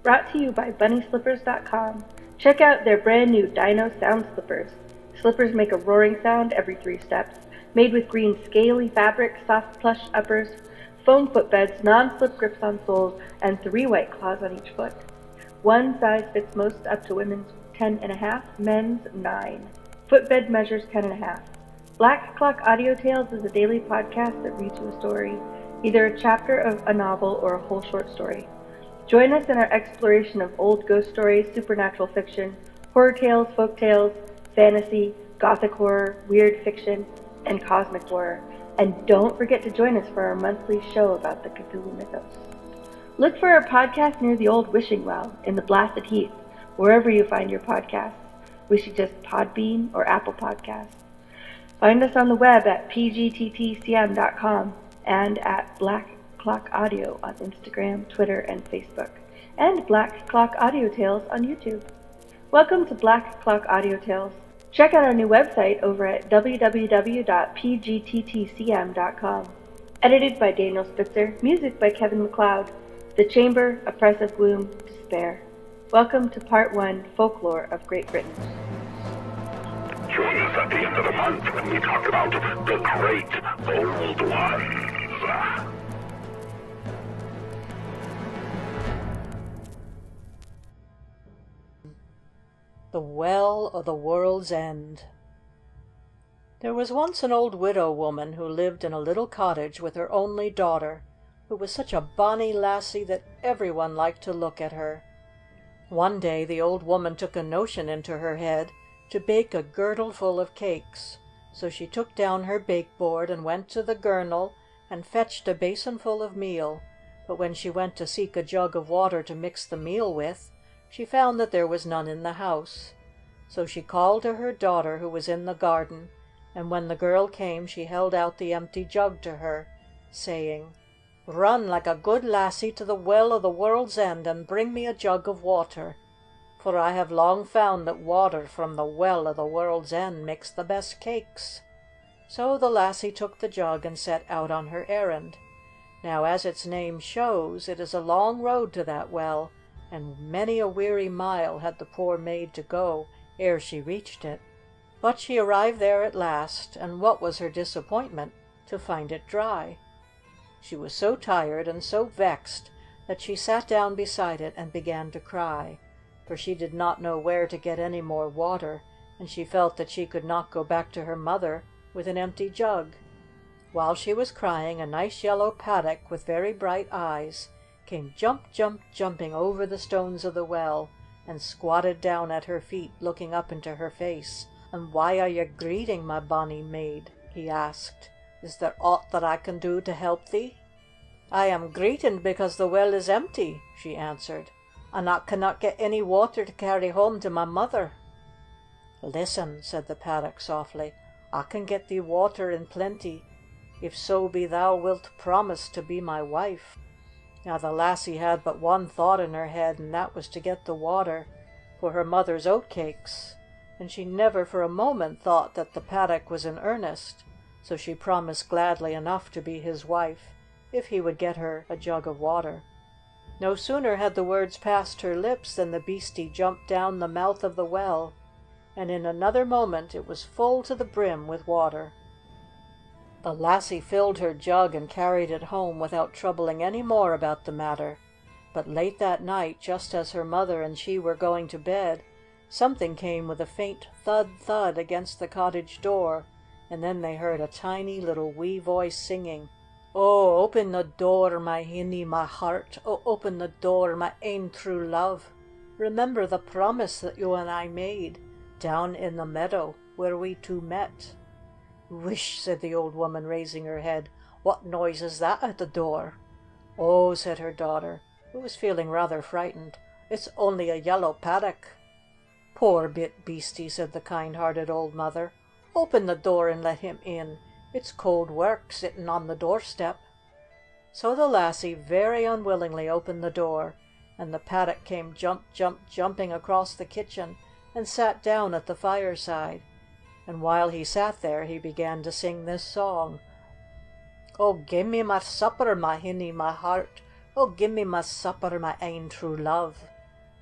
brought to you by BunnySlippers.com. Check out their brand new Dino sound slippers. Slippers make a roaring sound every 3 steps. Made with green scaly fabric, soft plush uppers, foam footbeds, non-slip grips on soles, and 3 white claws on each foot. One size fits most up to women's 10.5, men's 9. Footbed measures 10.5. Black Clock Audio Tales is a daily podcast that reads you a story, either a chapter of a novel or a whole short story. Join us in our exploration of old ghost stories, supernatural fiction, horror tales, folk tales, fantasy, gothic horror, weird fiction, and cosmic horror. And don't forget to join us for our monthly show about the Cthulhu Mythos. Look for our podcast near the old wishing well in the blasted heath, wherever you find your podcasts. We suggest Podbean or Apple Podcasts. Find us on the web at pgttcm.com and at Black Clock Audio on Instagram, Twitter, and Facebook, and Black Clock Audio Tales on YouTube. Welcome to Black Clock Audio Tales. Check out our new website over at www.pgttcm.com. Edited by Daniel Spitzer, music by Kevin MacLeod. The Chamber, Oppressive Gloom, Despair. Welcome to Part 1, Folklore of Great Britain. Join us at the end of the month when we talk about the great old ones. The Well of the World's End. There was once an old widow woman who lived in a little cottage with her only daughter, who was such a bonny lassie that everyone liked to look at her. One day the old woman took a notion into her head to bake a girdle full of cakes, so she took down her bake-board and went to the girnel and fetched a basinful of meal, but when she went to seek a jug of water to mix the meal with, she found that there was none in the house. So she called to her daughter who was in the garden, and when the girl came she held out the empty jug to her, saying, "Run like a good lassie to the Well of the World's End and bring me a jug of water, for I have long found that water from the Well of the World's End makes the best cakes." So the lassie took the jug and set out on her errand. Now, as its name shows, it is a long road to that well, and many a weary mile had the poor maid to go ere she reached it. But she arrived there at last, and what was her disappointment to find it dry. She was so tired and so vexed that she sat down beside it and began to cry, for she did not know where to get any more water, and she felt that she could not go back to her mother with an empty jug. While she was crying, a nice yellow paddock with very bright eyes came jumping over the stones of the well, and squatted down at her feet, looking up into her face. "And why are you greeting, my bonny maid?" he asked. "Is there aught that I can do to help thee?" "I am greeting because the well is empty," she answered, "and I cannot get any water to carry home to my mother." "Listen," said the paddock softly, "I can get thee water in plenty, if so be thou wilt promise to be my wife." Now the lassie had but one thought in her head, and that was to get the water for her mother's oatcakes, and she never for a moment thought that the paddock was in earnest, so she promised gladly enough to be his wife if he would get her a jug of water. No sooner had the words passed her lips than the beastie jumped down the mouth of the well, and in another moment it was full to the brim with water. The lassie filled her jug and carried it home without troubling any more about the matter. But late that night, just as her mother and she were going to bed, something came with a faint thud against the cottage door, and then they heard a tiny little wee voice singing, "Oh, open the door, my hinny, my heart. Oh, open the door, my ain true love. Remember the promise that you and I made down in the meadow where we two met." "Whish!" said the old woman, raising her head. "What noise is that at the door?" "Oh," said her daughter, who was feeling rather frightened, "it's only a yellow paddock." "Poor bit beastie," said the kind-hearted old mother. "Open the door and let him in. It's cold work sitting on the doorstep." So the lassie very unwillingly opened the door, and the paddock came jumping across the kitchen and sat down at the fireside. And while he sat there he began to sing this song: "Oh, gimme my supper, my hinny, my heart. Oh, gimme my supper, my ain true love.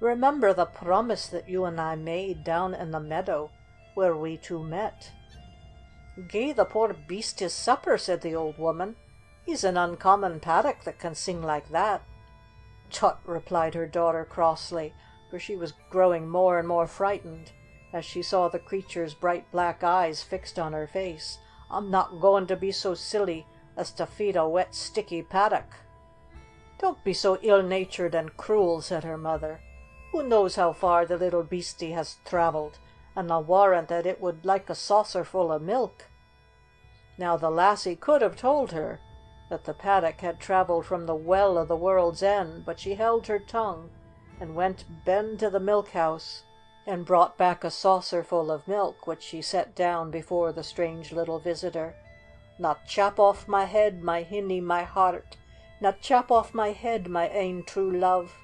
remember the promise that you and I made down in the meadow where we two met." "Gie the poor beast his supper," said the old woman. "He's an uncommon paddock that can sing like that." "Tut!" replied her daughter crossly, for she was growing more and more frightened as she saw the creature's bright black eyes fixed on her face. "I'm not going to be so silly as to feed a wet, sticky paddock." "Don't be so ill-natured and cruel," said her mother. "Who knows how far the little beastie has travelled, and I'll warrant that it would like a saucerful of milk." Now the lassie could have told her that the paddock had travelled from the Well of the World's End, but she held her tongue, and went ben to the milk house, and brought back a saucerful of milk, which she set down before the strange little visitor. "Na chap off my head, my hinny, my heart, na chap off my head, my ain true love.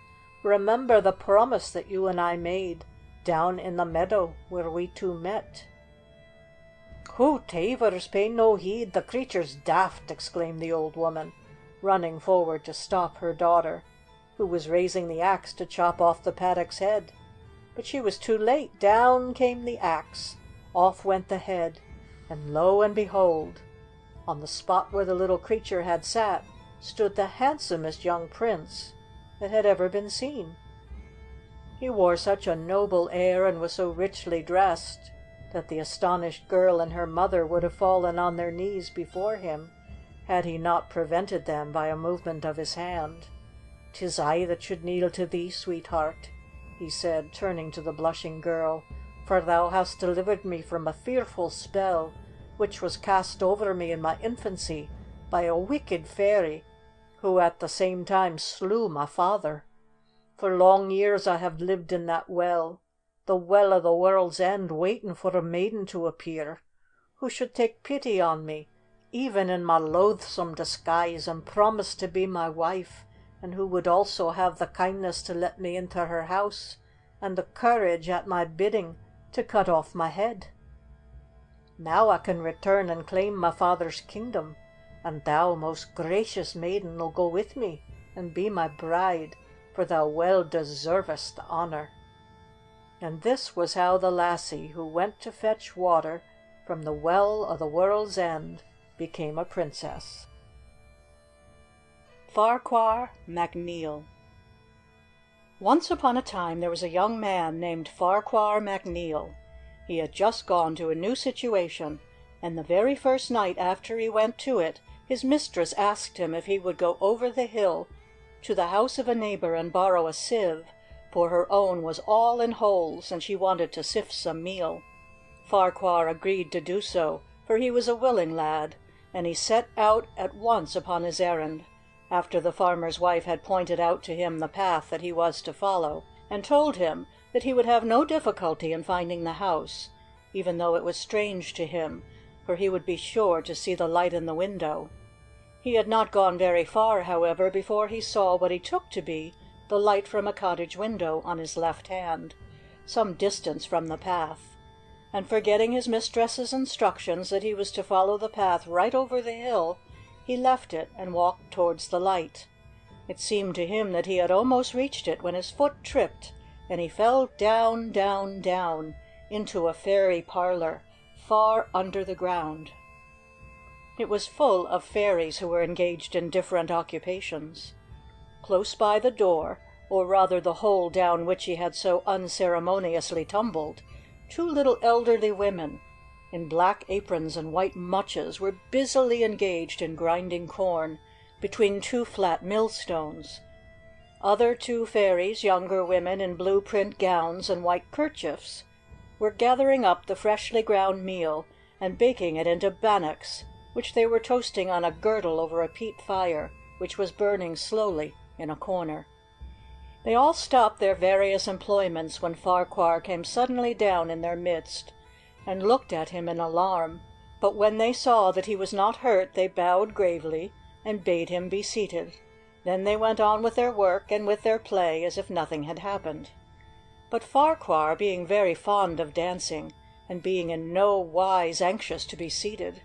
Remember the promise that you and I made down in the meadow where we two met." "Hoot havers, pay no heed, the creature's daft!" exclaimed the old woman, running forward to stop her daughter, who was raising the axe to chop off the paddock's head. But she was too late. Down came the axe, off went the head, and lo and behold, on the spot where the little creature had sat stood the handsomest young prince that had ever been seen. He wore such a noble air and was so richly dressed that the astonished girl and her mother would have fallen on their knees before him had he not prevented them by a movement of his hand. "'Tis I that should kneel to thee, sweetheart," he said, turning to the blushing girl, "for thou hast delivered me from a fearful spell which was cast over me in my infancy by a wicked fairy, who at the same time slew my father. For long years I have lived in that well, the Well of the World's End, waiting for a maiden to appear, who should take pity on me, even in my loathsome disguise, and promise to be my wife, and who would also have the kindness to let me into her house, and the courage, at my bidding, to cut off my head. Now I can return and claim my father's kingdom, and thou, most gracious maiden, will go with me and be my bride, for thou well deservest the honour." And this was how the lassie who went to fetch water from the Well of the World's End became a princess. Farquhar MacNeill. Once upon a time there was a young man named Farquhar MacNeill. He had just gone to a new situation, and the very first night after he went to it, his mistress asked him if he would go over the hill to the house of a neighbour and borrow a sieve, for her own was all in holes, and she wanted to sift some meal. Farquhar agreed to do so, for he was a willing lad, and he set out at once upon his errand, after the farmer's wife had pointed out to him the path that he was to follow, and told him that he would have no difficulty in finding the house, even though it was strange to him, for he would be sure to see the light in the window. He had not gone very far, however, before he saw what he took to be the light from a cottage window on his left hand, some distance from the path, and forgetting his mistress's instructions that he was to follow the path right over the hill, he left it and walked towards the light. It seemed to him that he had almost reached it when his foot tripped, and he fell down, down, down into a fairy parlour far under the ground. It was full of fairies who were engaged in different occupations. Close by the door, or rather the hole down which he had so unceremoniously tumbled, two little elderly women, in black aprons and white mutches, were busily engaged in grinding corn between two flat millstones. Other two fairies, younger women in blue print gowns and white kerchiefs, were gathering up the freshly ground meal and baking it into bannocks, which they were toasting on a girdle over a peat fire which was burning slowly in a corner. They all stopped their various employments when Farquhar came suddenly down in their midst, and looked at him in alarm, but when they saw that he was not hurt they bowed gravely and bade him be seated. Then they went on with their work and with their play as if nothing had happened. But Farquhar, being very fond of dancing, and being in no wise anxious to be seated,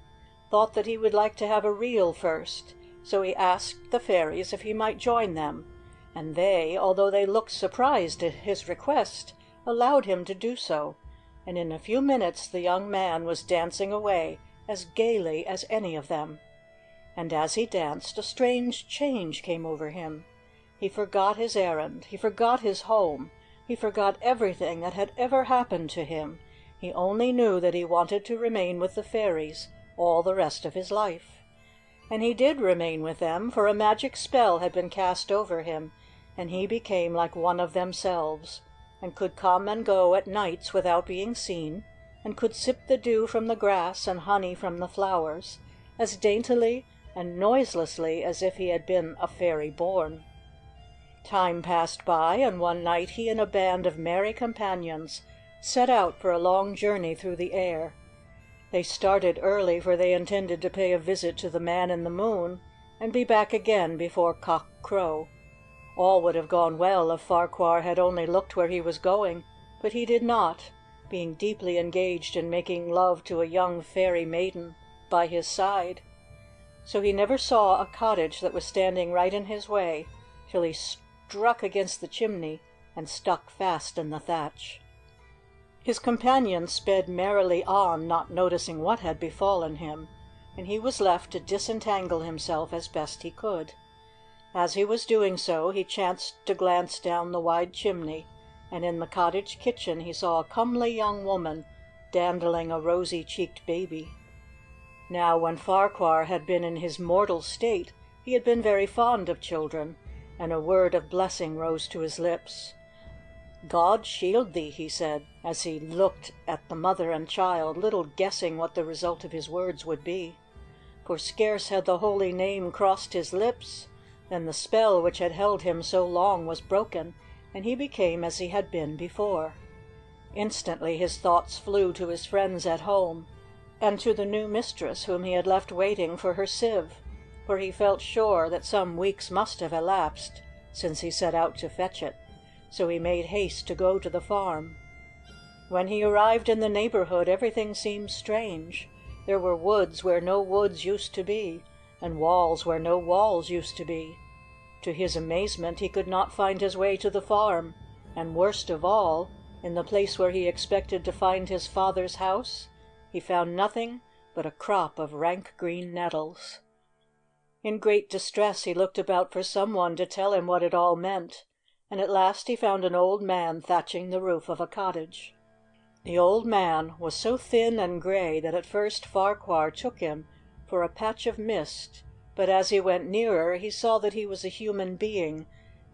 thought that he would like to have a reel first, so he asked the fairies if he might join them, and they, although they looked surprised at his request, allowed him to do so, and in a few minutes the young man was dancing away as gaily as any of them. And as he danced, a strange change came over him. He forgot his errand, he forgot his home, he forgot everything that had ever happened to him. He only knew that he wanted to remain with the fairies all the rest of his life. And he did remain with them, for a magic spell had been cast over him, and he became like one of themselves, and could come and go at nights without being seen, and could sip the dew from the grass and honey from the flowers, as daintily and noiselessly as if he had been a fairy born. Time passed by, and one night he and a band of merry companions set out for a long journey through the air. They started early, for they intended to pay a visit to the Man in the Moon, and be back again before cock-crow. All would have gone well if Farquhar had only looked where he was going, but he did not, being deeply engaged in making love to a young fairy maiden by his side. So he never saw a cottage that was standing right in his way, till he struck against the chimney and stuck fast in the thatch. His companions sped merrily on, not noticing what had befallen him, and he was left to disentangle himself as best he could. As he was doing so, he chanced to glance down the wide chimney, and in the cottage kitchen he saw a comely young woman dandling a rosy-cheeked baby. Now, when Farquhar had been in his mortal state, he had been very fond of children, and a word of blessing rose to his lips. "God shield thee," he said, as he looked at the mother and child, little guessing what the result of his words would be. For scarce had the holy name crossed his lips, than the spell which had held him so long was broken, and he became as he had been before. Instantly his thoughts flew to his friends at home, and to the new mistress whom he had left waiting for her sieve, for he felt sure that some weeks must have elapsed since he set out to fetch it, so he made haste to go to the farm. When he arrived in the neighborhood, everything seemed strange. There were woods where no woods used to be, and walls where no walls used to be. To his amazement, he could not find his way to the farm, and worst of all, in the place where he expected to find his father's house, he found nothing but a crop of rank green nettles. In great distress he looked about for someone to tell him what it all meant, and at last he found an old man thatching the roof of a cottage. The old man was so thin and grey that at first Farquhar took him for a patch of mist, but as he went nearer he saw that he was a human being,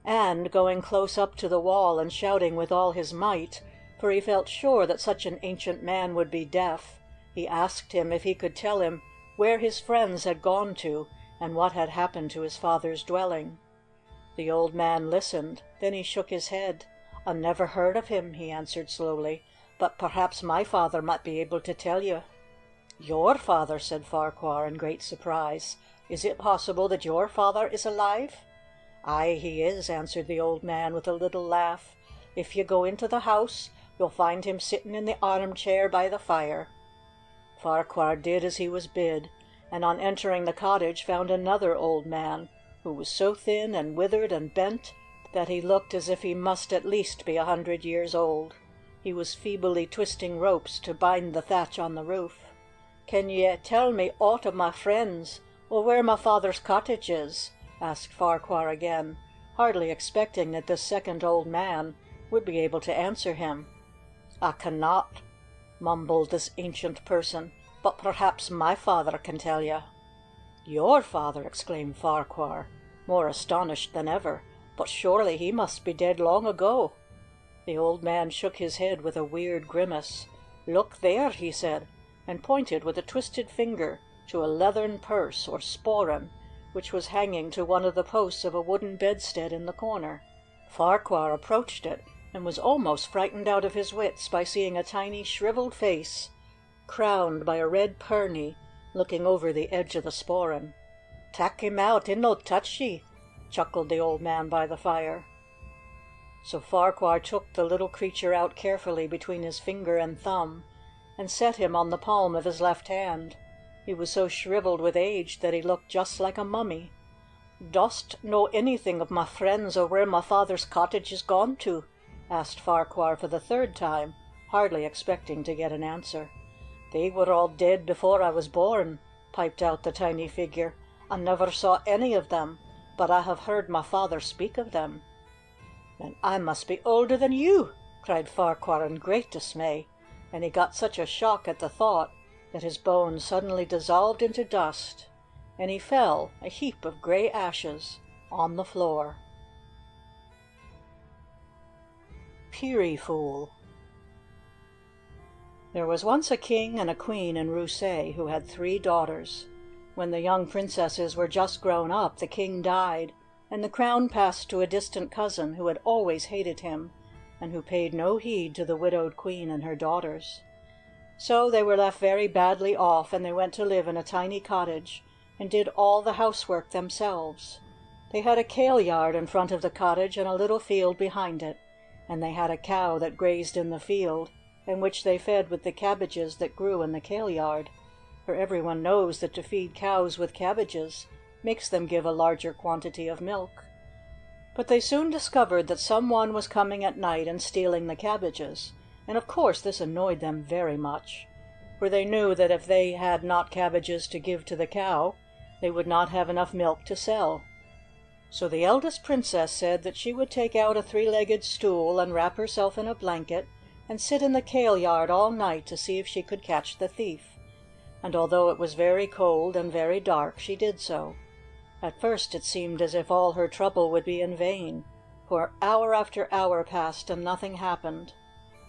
and, going close up to the wall and shouting with all his might, for he felt sure that such an ancient man would be deaf, he asked him if he could tell him where his friends had gone to, and what had happened to his father's dwelling. The old man listened, then he shook his head. "I never heard of him," he answered slowly, "but perhaps my father might be able to tell you." "Your father?" said Farquhar in great surprise. "Is it possible that your father is alive?" "Aye, he is," answered the old man with a little laugh. "If you go into the house, you'll find him sitting in the armchair by the fire." Farquhar did as he was bid, and on entering the cottage found another old man, who was so thin and withered and bent that he looked as if he must at least be 100 years old. He was feebly twisting ropes to bind the thatch on the roof. "Can ye tell me aught of my friends, or where my father's cottage is?" asked Farquhar again, hardly expecting that this second old man would be able to answer him. "I cannot," mumbled this ancient person, "but perhaps my father can tell you." "Your father!" exclaimed Farquhar, more astonished than ever. "But surely he must be dead long ago." The old man shook his head with a weird grimace. "Look there," he said, and pointed with a twisted finger to a leathern purse, or sporran, which was hanging to one of the posts of a wooden bedstead in the corner. Farquhar approached it, and was almost frightened out of his wits by seeing a tiny shriveled face, crowned by a red pearny, looking over the edge of the sporran. "Tak him out, he'll no touch ye," chuckled the old man by the fire. So Farquhar took the little creature out carefully between his finger and thumb, and set him on the palm of his left hand. He was so shriveled with age that he looked just like a mummy. "Dost know anything of my friends, or where my father's cottage is gone to?" asked Farquhar for the third time, hardly expecting to get an answer. "They were all dead before I was born," piped out the tiny figure. "I never saw any of them, but I have heard my father speak of them." "Then I must be older than you!" cried Farquhar in great dismay, and he got such a shock at the thought that his bones suddenly dissolved into dust, and he fell, a heap of grey ashes, on the floor. Peery Fool. There was once a king and a queen in Rousset who had 3 daughters. When the young princesses were just grown up, the king died, and the crown passed to a distant cousin who had always hated him, and who paid no heed to the widowed queen and her daughters. So they were left very badly off, and they went to live in a tiny cottage, and did all the housework themselves. They had a kale yard in front of the cottage and a little field behind it, and they had a cow that grazed in the field, and which they fed with the cabbages that grew in the kale yard, for everyone knows that to feed cows with cabbages makes them give a larger quantity of milk. But they soon discovered that some one was coming at night and stealing the cabbages, and of course this annoyed them very much, for they knew that if they had not cabbages to give to the cow, they would not have enough milk to sell. So the eldest princess said that she would take out a 3-legged stool and wrap herself in a blanket and sit in the kale yard all night to see if she could catch the thief. And although it was very cold and very dark, she did so. At first it seemed as if all her trouble would be in vain, for hour after hour passed and nothing happened.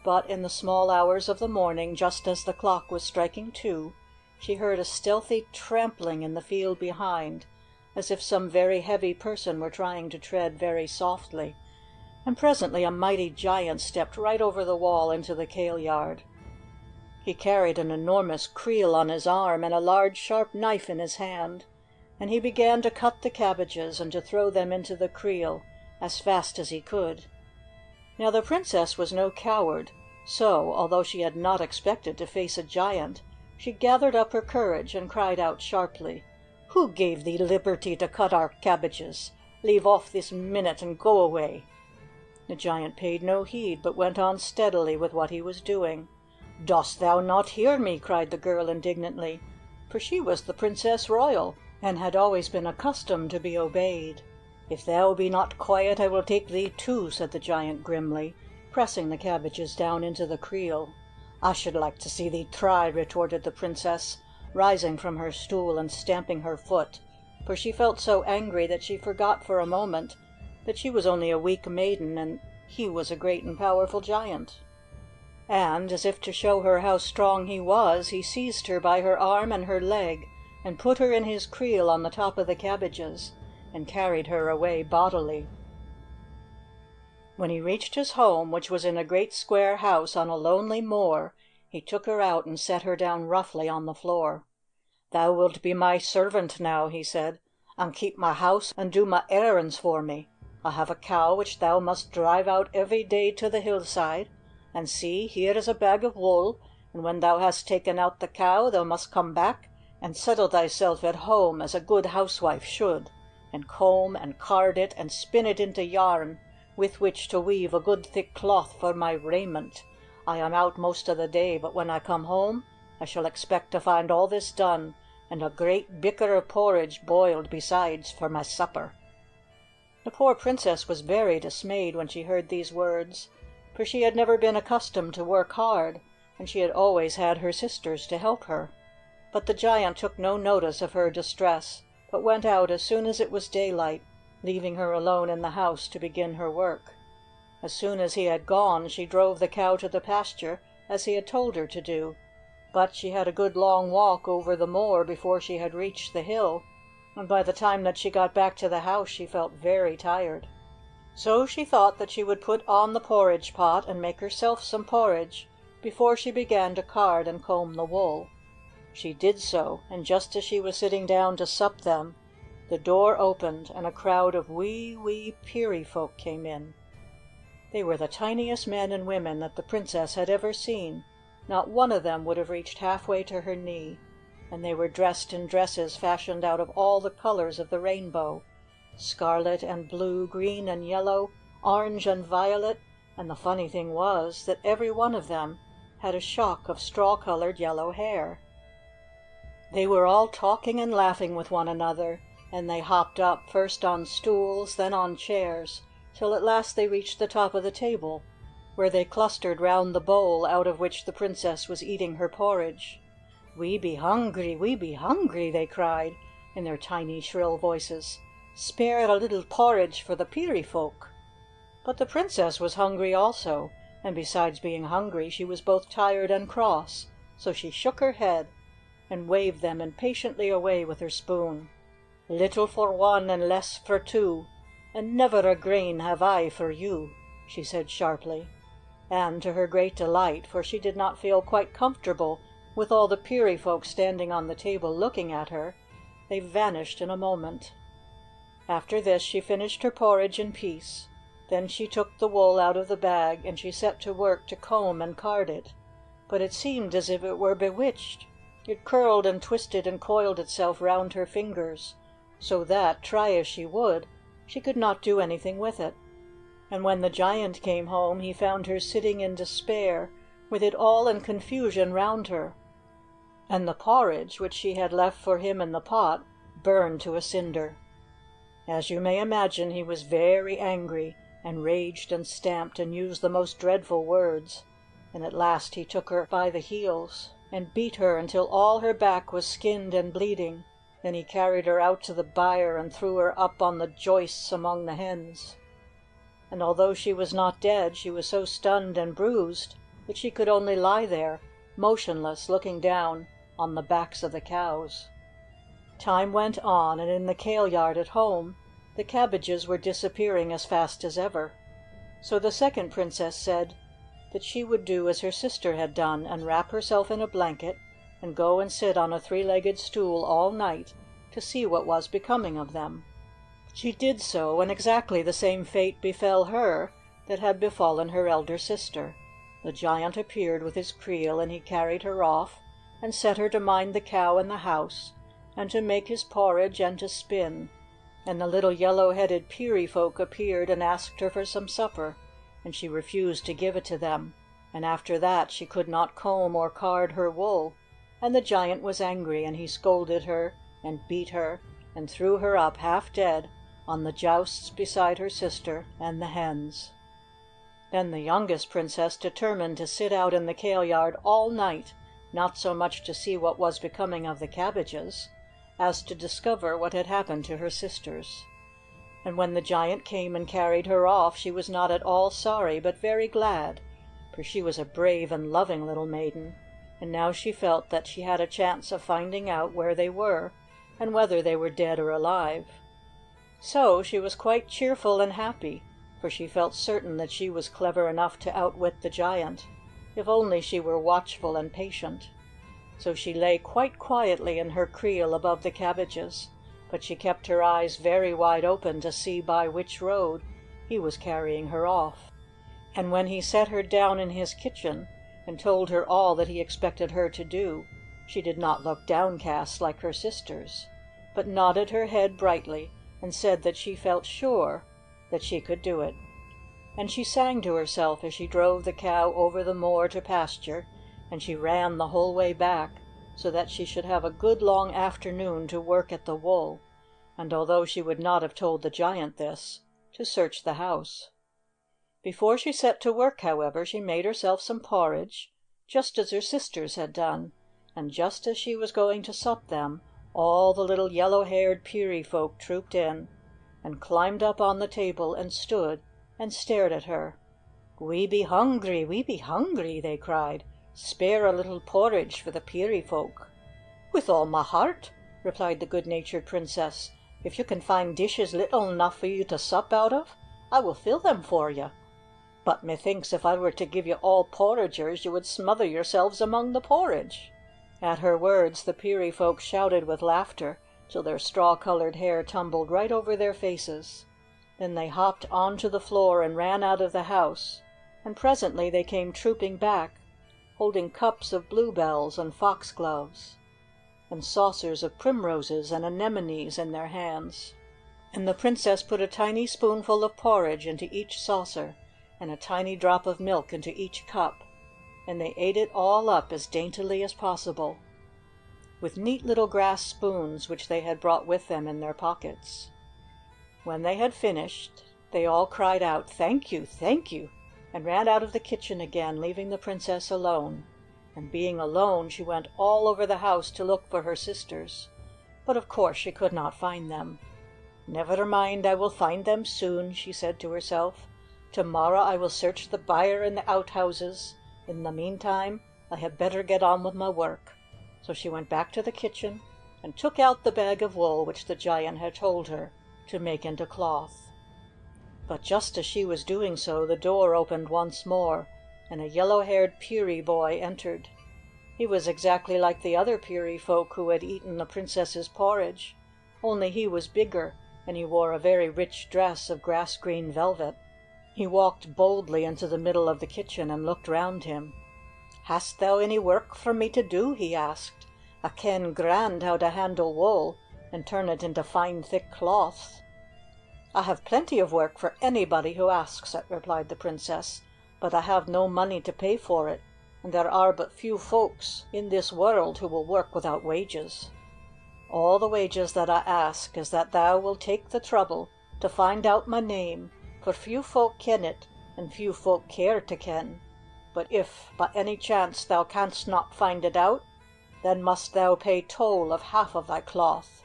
But in the small hours of the morning, just as the clock was striking 2, she heard a stealthy trampling in the field behind, as if some very heavy person were trying to tread very softly, and presently a mighty giant stepped right over the wall into the kale yard. He carried an enormous creel on his arm and a large sharp knife in his hand, and he began to cut the cabbages and to throw them into the creel as fast as he could. Now the princess was no coward, so, although she had not expected to face a giant, she gathered up her courage and cried out sharply, "Who gave thee liberty to cut our cabbages? Leave off this minute and go away." The giant paid no heed, but went on steadily with what he was doing. "Dost thou not hear me?" cried the girl indignantly, for she was the Princess Royal, and had always been accustomed to be obeyed. "If thou be not quiet, I will take thee too," said the giant grimly, pressing the cabbages down into the creel. "I should like to see thee try," retorted the princess, rising from her stool and stamping her foot, for she felt so angry that she forgot for a moment that she was only a weak maiden and he was a great and powerful giant. And, as if to show her how strong he was, he seized her by her arm and her leg, and put her in his creel on the top of the cabbages, and carried her away bodily. When he reached his home, which was in a great square house on a lonely moor, he took her out and set her down roughly on the floor. "Thou wilt be my servant now," he said, "and keep my house and do my errands for me. I have a cow which thou must drive out every day to the hillside, and see, here is a bag of wool, and when thou hast taken out the cow thou must come back and settle thyself at home as a good housewife should, and comb and card it and spin it into yarn, with which to weave a good thick cloth for my raiment. I am out most of the day, but when I come home I shall expect to find all this done, and a great bicker of porridge boiled besides for my supper." The poor princess was very dismayed when she heard these words, for she had never been accustomed to work hard, and she had always had her sisters to help her. But the giant took no notice of her distress, but went out as soon as it was daylight, leaving her alone in the house to begin her work. As soon as he had gone, she drove the cow to the pasture as he had told her to do, but she had a good long walk over the moor before she had reached the hill, and by the time that she got back to the house she felt very tired. So she thought that she would put on the porridge pot and make herself some porridge before she began to card and comb the wool. She did so, and just as she was sitting down to sup them, the door opened and a crowd of wee Peery folk came in. They were the tiniest men and women that the princess had ever seen. Not one of them would have reached halfway to her knee, and they were dressed in dresses fashioned out of all the colors of the rainbow, scarlet and blue, green and yellow, orange and violet, and the funny thing was that every one of them had a shock of straw-colored yellow hair. They were all talking and laughing with one another, and they hopped up, first on stools, then on chairs, till at last they reached the top of the table, where they clustered round the bowl out of which the princess was eating her porridge. "We be hungry, we be hungry!" they cried in their tiny, shrill voices. "Spare a little porridge for the peery folk." But the princess was hungry also, and besides being hungry, she was both tired and cross, so she shook her head and waved them impatiently away with her spoon. "Little for one and less for two, and never a grain have I for you," she said sharply. And to her great delight, for she did not feel quite comfortable with all the peery folk standing on the table looking at her, they vanished in a moment. After this she finished her porridge in peace. Then she took the wool out of the bag, and she set to work to comb and card it. But it seemed as if it were bewitched. It curled and twisted and coiled itself round her fingers, so that, try as she would, she could not do anything with it. And when the giant came home, he found her sitting in despair, with it all in confusion round her, and the porridge, which she had left for him in the pot, burned to a cinder. As you may imagine, he was very angry, and raged and stamped, and used the most dreadful words, and at last he took her by the heels, and beat her until all her back was skinned and bleeding. Then he carried her out to the byre, and threw her up on the joists among the hens. And although she was not dead, she was so stunned and bruised that she could only lie there, motionless, looking down on the backs of the cows. Time went on, and in the kale yard at home the cabbages were disappearing as fast as ever. So the second princess said that she would do as her sister had done, and wrap herself in a blanket, and go and sit on a three-legged stool all night to see what was becoming of them. She did so, and exactly the same fate befell her that had befallen her elder sister. The giant appeared with his creel, and he carried her off, and set her to mind the cow and the house, and to make his porridge, and to spin. And the little yellow-headed peery folk appeared and asked her for some supper, and she refused to give it to them, and after that she could not comb or card her wool, and the giant was angry, and he scolded her, and beat her, and threw her up half dead on the jousts beside her sister and the hens. Then the youngest princess determined to sit out in the kale yard all night, not so much to see what was becoming of the cabbages, as to discover what had happened to her sisters. And when the giant came and carried her off, she was not at all sorry, but very glad, for she was a brave and loving little maiden, and now she felt that she had a chance of finding out where they were, and whether they were dead or alive. So she was quite cheerful and happy, for she felt certain that she was clever enough to outwit the giant, if only she were watchful and patient. So she lay quite quietly in her creel above the cabbages, but she kept her eyes very wide open to see by which road he was carrying her off. And when he set her down in his kitchen, and told her all that he expected her to do, she did not look downcast like her sisters, but nodded her head brightly, and said that she felt sure that she could do it. And she sang to herself as she drove the cow over the moor to pasture, and she ran the whole way back, so that she should have a good long afternoon to work at the wool, and although she would not have told the giant this, to search the house. Before she set to work, however, she made herself some porridge, just as her sisters had done, and just as she was going to sup them, all the little yellow-haired peery folk trooped in, and climbed up on the table, and stood and stared at her. "We be hungry, we be hungry!" they cried. "Spare a little porridge for the peery folk." "With all my heart," replied the good-natured princess. "If you can find dishes little enough for you to sup out of, I will fill them for you. But methinks if I were to give you all porringers, you would smother yourselves among the porridge." At her words the peery folk shouted with laughter till their straw-colored hair tumbled right over their faces. Then they hopped onto the floor and ran out of the house, and presently they came trooping back, holding cups of bluebells and foxgloves, and saucers of primroses and anemones in their hands. and the princess put a tiny spoonful of porridge into each saucer, and a tiny drop of milk into each cup, and they ate it all up as daintily as possible, with neat little grass spoons which they had brought with them in their pockets. When they had finished, they all cried out, "Thank you, thank you," and ran out of the kitchen again, leaving the princess alone. And being alone, she went all over the house to look for her sisters, but of course she could not find them. "Never mind, I will find them soon," she said to herself. "Tomorrow I will search the byre and the outhouses. In the meantime, I had better get on with my work." So she went back to the kitchen and took out the bag of wool which the giant had told her to make into cloth. But just as she was doing so, the door opened once more, and a yellow-haired Peary boy entered. He was exactly like the other Peary folk who had eaten the princess's porridge, only he was bigger, and he wore a very rich dress of grass-green velvet. He walked boldly into the middle of the kitchen and looked round him. "Hast thou any work for me to do?" he asked. "I ken grand how to handle wool and turn it into fine thick cloths." "I have plenty of work for anybody who asks it," replied the princess, "but I have no money to pay for it, and there are but few folks in this world who will work without wages. All the wages that I ask is that thou will take the trouble to find out my name, for few folk ken it, and few folk care to ken. But if by any chance thou canst not find it out, then must thou pay toll of half of thy cloth."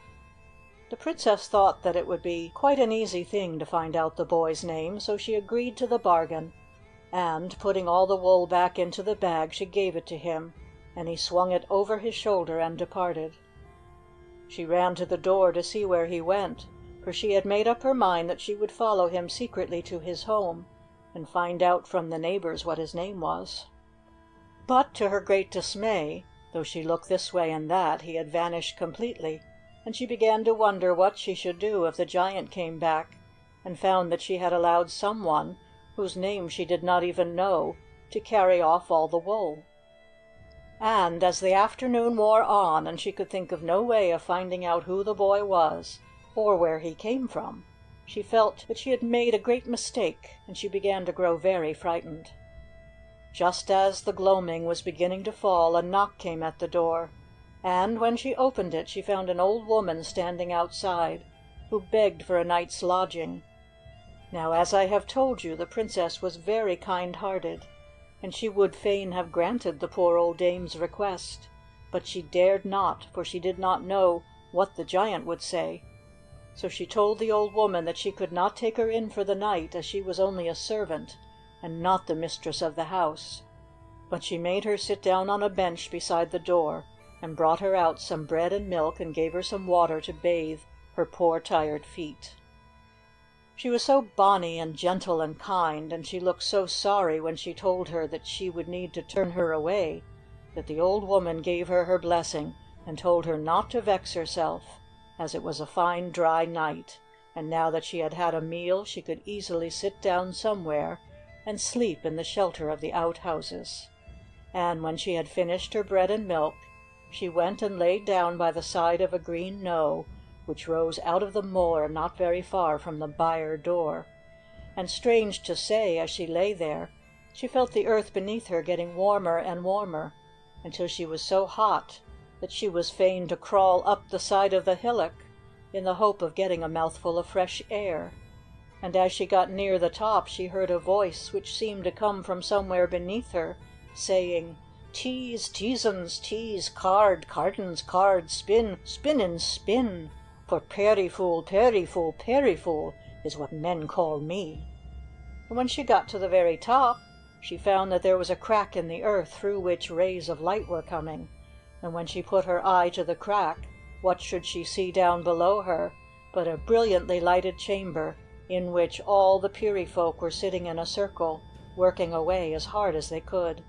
The princess thought that it would be quite an easy thing to find out the boy's name, so she agreed to the bargain, and, putting all the wool back into the bag, she gave it to him, and he swung it over his shoulder and departed. She ran to the door to see where he went, for she had made up her mind that she would follow him secretly to his home, and find out from the neighbors what his name was. But, to her great dismay, though she looked this way and that, he had vanished completely, and she began to wonder what she should do if the giant came back and found that she had allowed someone, whose name she did not even know, to carry off all the wool. And, as the afternoon wore on, and she could think of no way of finding out who the boy was, or where he came from, she felt that she had made a great mistake, and she began to grow very frightened. Just as the gloaming was beginning to fall, a knock came at the door, and, when she opened it, she found an old woman standing outside, who begged for a night's lodging. Now, as I have told you, the princess was very kind-hearted, and she would fain have granted the poor old dame's request, but she dared not, for she did not know what the giant would say. So she told the old woman that she could not take her in for the night, as she was only a servant, and not the mistress of the house. But she made her sit down on a bench beside the door, and brought her out some bread and milk, and gave her some water to bathe her poor tired feet. She was so bonny and gentle and kind, and she looked so sorry when she told her that she would need to turn her away, that the old woman gave her her blessing, and told her not to vex herself, as it was a fine dry night, and now that she had had a meal she could easily sit down somewhere and sleep in the shelter of the outhouses. And when she had finished her bread and milk, she went and lay down by the side of a green knowe, which rose out of the moor not very far from the byre door. And strange to say, as she lay there, she felt the earth beneath her getting warmer and warmer, until she was so hot that she was fain to crawl up the side of the hillock in the hope of getting a mouthful of fresh air. And as she got near the top, she heard a voice which seemed to come from somewhere beneath her, saying, "Tease, teasins, tease, card, cardins, card, spin, spinnin, spin, for Perryfool, Perryfool, Perryfool is what men call me." And when she got to the very top, she found that there was a crack in the earth through which rays of light were coming, and when she put her eye to the crack, what should she see down below her but a brilliantly lighted chamber, in which all the Peary folk were sitting in a circle, working away as hard as they could.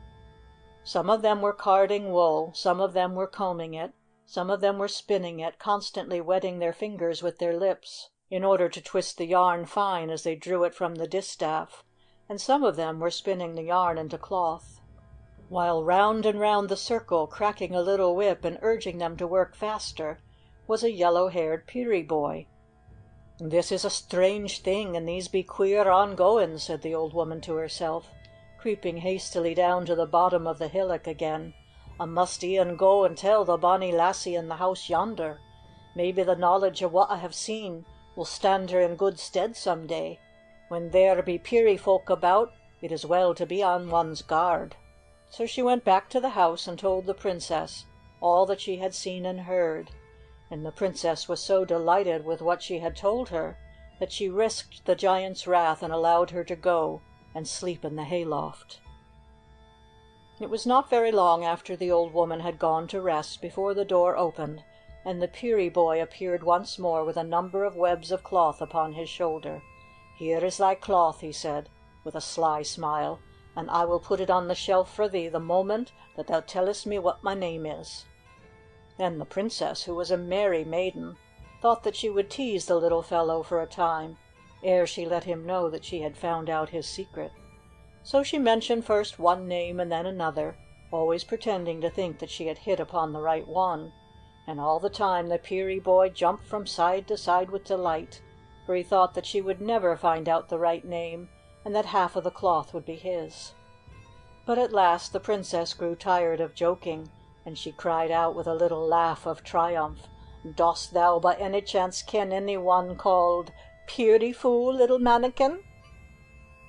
Some of them were carding wool, some of them were combing it, some of them were spinning it, constantly wetting their fingers with their lips, in order to twist the yarn fine as they drew it from the distaff, and some of them were spinning the yarn into cloth, while round and round the circle, cracking a little whip and urging them to work faster, was a yellow-haired Peary boy. "This is a strange thing, and these be queer ongoings," said the old woman to herself, creeping hastily down to the bottom of the hillock again. "I must e'en go and tell the bonny lassie in the house yonder. Maybe the knowledge of what I have seen will stand her in good stead some day. When there be peerie folk about, it is well to be on one's guard." So she went back to the house and told the princess all that she had seen and heard, and the princess was so delighted with what she had told her that she risked the giant's wrath and allowed her to go and sleep in the hayloft. It was not very long after the old woman had gone to rest before the door opened, and the Peerie boy appeared once more with a number of webs of cloth upon his shoulder. "Here is thy cloth," he said, with a sly smile, "and I will put it on the shelf for thee the moment that thou tellest me what my name is." Then the princess, who was a merry maiden, thought that she would tease the little fellow for a time, ere she let him know that she had found out his secret. So she mentioned first one name and then another, always pretending to think that she had hit upon the right one, and all the time the Peerie boy jumped from side to side with delight, for he thought that she would never find out the right name, and that half of the cloth would be his. But at last the princess grew tired of joking, and she cried out with a little laugh of triumph, "Dost thou by any chance ken any one called Peerie Fool, little mannikin?"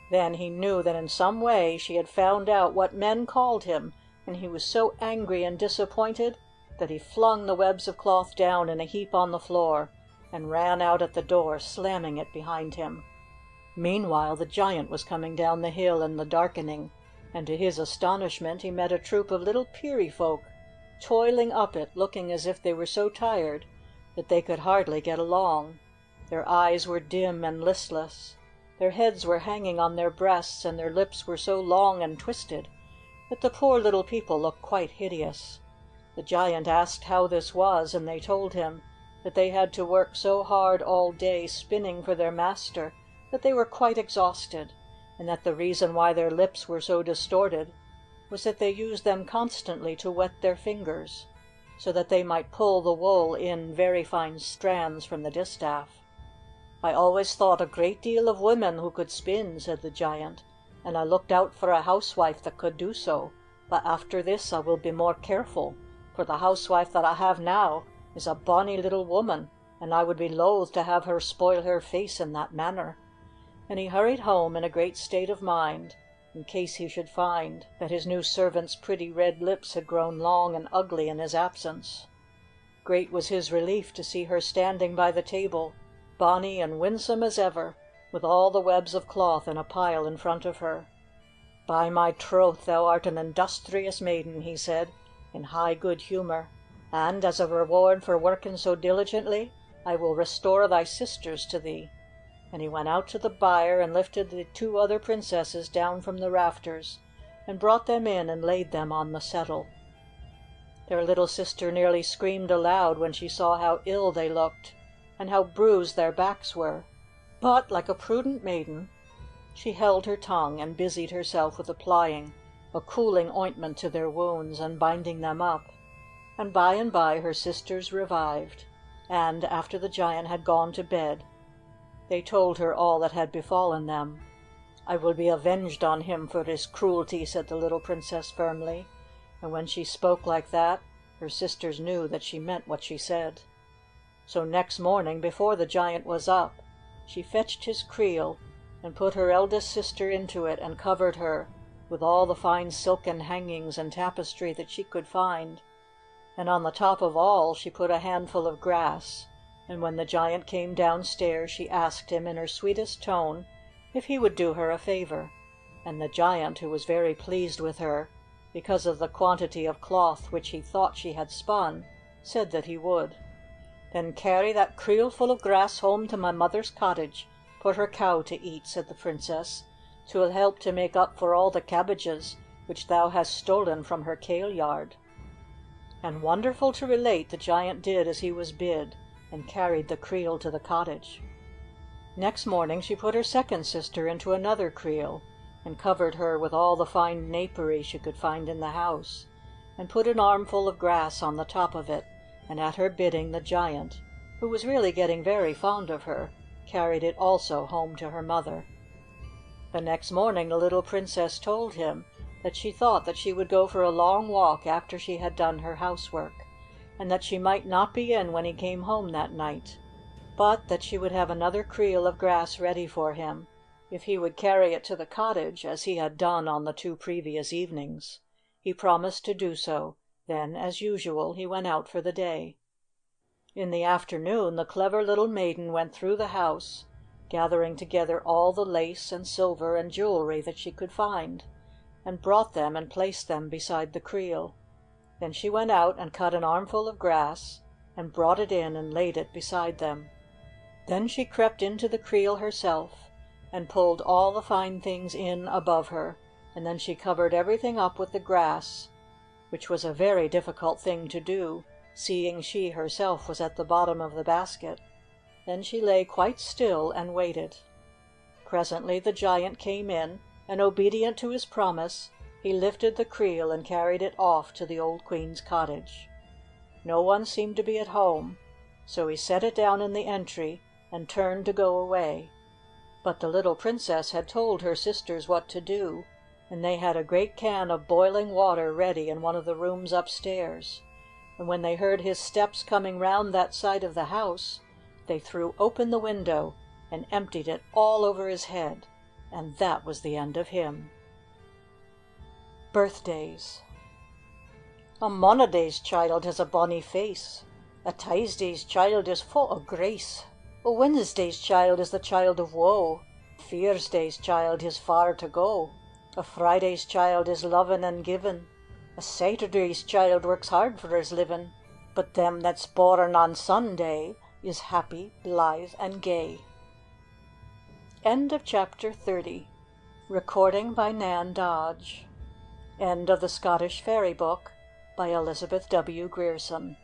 Then he knew that in some way she had found out what men called him, and he was so angry and disappointed that he flung the webs of cloth down in a heap on the floor, and ran out at the door, slamming it behind him. Meanwhile the giant was coming down the hill in the darkening, and to his astonishment he met a troop of little Peerie folk toiling up it, looking as if they were so tired that they could hardly get along. Their eyes were dim and listless, their heads were hanging on their breasts, and their lips were so long and twisted that the poor little people looked quite hideous. The giant asked how this was, and they told him that they had to work so hard all day spinning for their master that they were quite exhausted, and that the reason why their lips were so distorted was that they used them constantly to wet their fingers, so that they might pull the wool in very fine strands from the distaff. "I always thought a great deal of women who could spin," said the giant, "and I looked out for a housewife that could do so, but after this I will be more careful, for the housewife that I have now is a bonny little woman, and I would be loath to have her spoil her face in that manner." And he hurried home in a great state of mind, in case he should find that his new servant's pretty red lips had grown long and ugly in his absence. Great was his relief to see her standing by the table, bonny and winsome as ever, with all the webs of cloth in a pile in front of her. "By my troth, thou art an industrious maiden," he said, in high good humour, "and, as a reward for working so diligently, I will restore thy sisters to thee." And he went out to the byre and lifted the two other princesses down from the rafters, and brought them in and laid them on the settle. Their little sister nearly screamed aloud when she saw how ill they looked, and how bruised their backs were, but, like a prudent maiden, she held her tongue, and busied herself with applying a cooling ointment to their wounds, and binding them up, and by her sisters revived, and, after the giant had gone to bed, they told her all that had befallen them. "I will be avenged on him for his cruelty," said the little princess firmly, and when she spoke like that, her sisters knew that she meant what she said. So next morning, before the giant was up, she fetched his creel, and put her eldest sister into it, and covered her with all the fine silken hangings and tapestry that she could find, and on the top of all she put a handful of grass, and when the giant came downstairs she asked him in her sweetest tone if he would do her a favour, and the giant, who was very pleased with her because of the quantity of cloth which he thought she had spun, said that he would. "Then carry that creel full of grass home to my mother's cottage for her cow to eat," said the princess. "'Twill help to make up for all the cabbages which thou hast stolen from her kale yard." And, wonderful to relate, the giant did as he was bid, and carried the creel to the cottage. Next morning she put her second sister into another creel, and covered her with all the fine napery she could find in the house, and put an armful of grass on the top of it, and at her bidding the giant, who was really getting very fond of her, carried it also home to her mother. The next morning the little princess told him that she thought that she would go for a long walk after she had done her housework, and that she might not be in when he came home that night, but that she would have another creel of grass ready for him, if he would carry it to the cottage as he had done on the 2 previous evenings. He promised to do so. Then, as usual, he went out for the day. In the afternoon the clever little maiden went through the house, gathering together all the lace and silver and jewelry that she could find, and brought them and placed them beside the creel. Then she went out and cut an armful of grass, and brought it in and laid it beside them. Then she crept into the creel herself, and pulled all the fine things in above her, and then she covered everything up with the grass, which was a very difficult thing to do, seeing she herself was at the bottom of the basket. Then she lay quite still and waited. Presently the giant came in, and obedient to his promise, he lifted the creel and carried it off to the old queen's cottage. No one seemed to be at home, so he set it down in the entry and turned to go away. But the little princess had told her sisters what to do, and they had a great can of boiling water ready in one of the rooms upstairs, and when they heard his steps coming round that side of the house, they threw open the window and emptied it all over his head, and that was the end of him. Birthdays. A Monaday's child has a bonny face, a Tuesday's child is full of grace, a Wednesday's child is the child of woe, Thursday's child is far to go, a Friday's child is lovin' and givin', a Saturday's child works hard for his livin', but them that's born on Sunday is happy, blithe, and gay. End of chapter 30. Recording by Nan Dodge. End of the Scottish Fairy Book by Elizabeth W. Grierson.